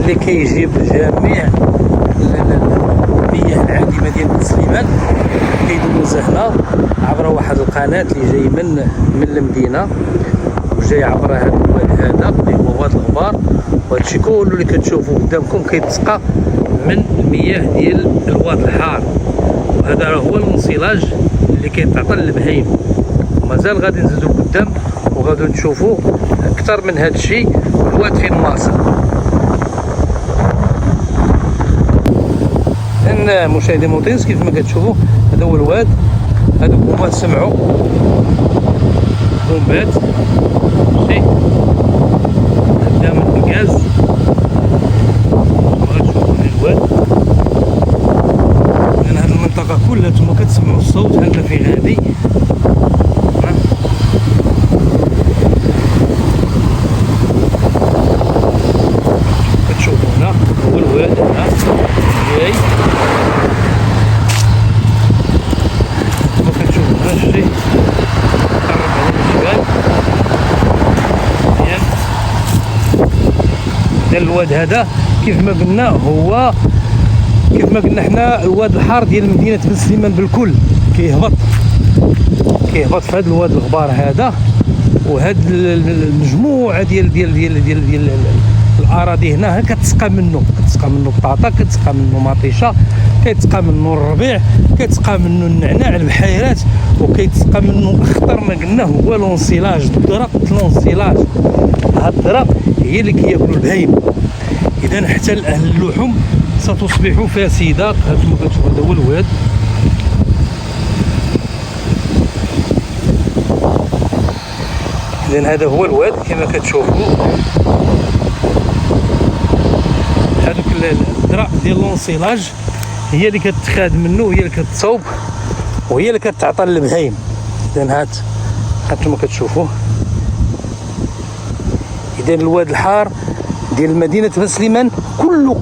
اللي كيجيب جميع المياه العادمه ديال بن سليمان كيدوزها هنا عبر واحد القناه اللي جاي من المدينه وجاي عبر هذا الواد هذا اللي هو واد الغبار. وهادشي كله اللي كتشوفوا قدامكم كيتسقى من المياه ديال الواد الحار، وهذا هو الانسلاج اللي كيتعطى للبهايم. ومازال غادي نزيدو لقدام وغادي نشوفوا اكثر من هذا الشيء الواد فين واصل. لان مشاهدي موطينس كيف ما كتشوفوا هذا هو الواد، هذوك هما سمعوا بومبات شي قدام الغاز. غتشوفوا الواد لان هذه المنطقه كلها نتوما كتسمعوا الصوت هذا في غادي. كتشوفوا هنا هو الواد هنا جاي، وكتشوفوا هنا الشيء قرب على الجبال مزيان. الواد هذا كيف ما قلنا هو كيف ما قلنا حنا الواد الحار ديال مدينه بن سليمان بالكل. كيهبط في هذا الواد الغبار هذا، وهاد المجموعه ديال الاراضي هنا كتسقى منه البطاطا، كتسقى منه مطيشه، كيتسقى منه الربيع، كيتسقى منه النعناع البحيرات، وكيتسقى منه اخطر ما قلنا هو لونسيلاج الذره. لونسيلاج هاد الذره هي اللي كياكلوا البهايم. اذا حتى اهل اللحوم ستصبح فاسده. هانتوما كتشوفوا هذا هو الواد، اذا هذا هو الواد كما كتشوفوا. هذوك الذرة ديال لونسيلاج هي اللي كتخاد منه، هي اللي كتصوب، وهي اللي كتعطى للبهايم. اذا هانتوما كتشوفوه. اذا الواد الحار ديال مدينه بن سليمان كله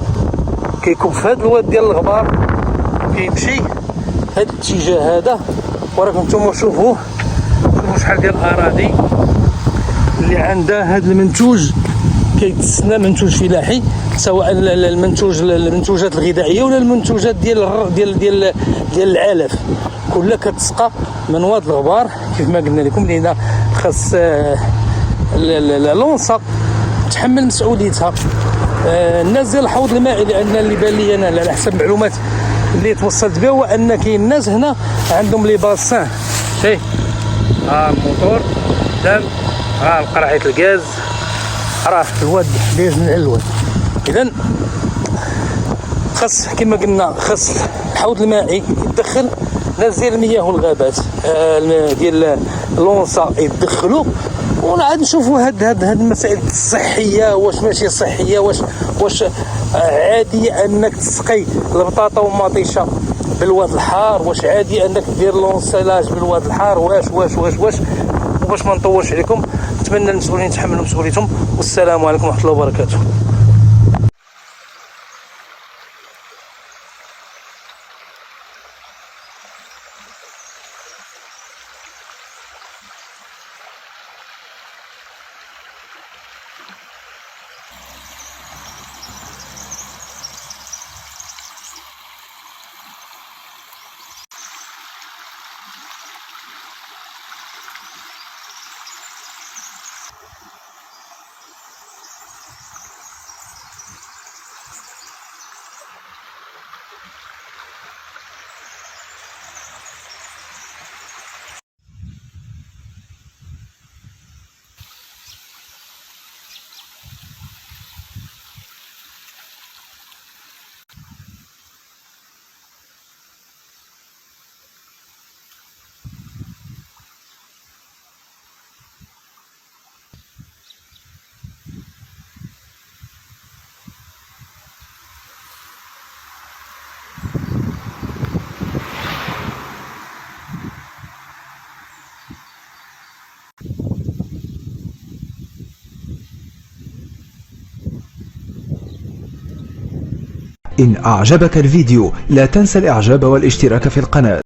كيكون في هذا الواد ديال الغبار، كيمشي هذا الاتجاه هذا. وراكم نتوما شوفوا شحال ديال الاراضي اللي عندها هذا المنتوج كيتسنى منتوج فلاحي، سواء المنتوجات الغذائيه ولا المنتوجات ديال العلف، كلها كتسقى من واد الغبار. كيف ما قلنا لكم لان خاص لونسا تحمل مسؤوليتها. الناس ديال الحوض المائي، لان اللي بان لي انا على حسب المعلومات اللي توصلت بها هو ان كاين الناس هنا عندهم لي باسان. شي الموتور قدام، قرعه الغاز، راه الواد دايز من الواد. اذا خاص كما قلنا خاص الحوض المائي يتدخل، ناس ديال المياه والغابات ديال لونسا يتدخلوا، ونعاد نشوفوا هاد المسائل الصحيه واش ماشي صحيه، واش عادي انك تسقي البطاطا والمطيشه بالواد الحار، واش عادي انك دير لونسيلاج بالواد الحار، واش ما نطولش عليكم. نتمنى المسؤولين يتحملوا مسؤوليتهم، والسلام عليكم ورحمه الله وبركاته. إن أعجبك الفيديو لا تنسى الإعجاب والاشتراك في القناة.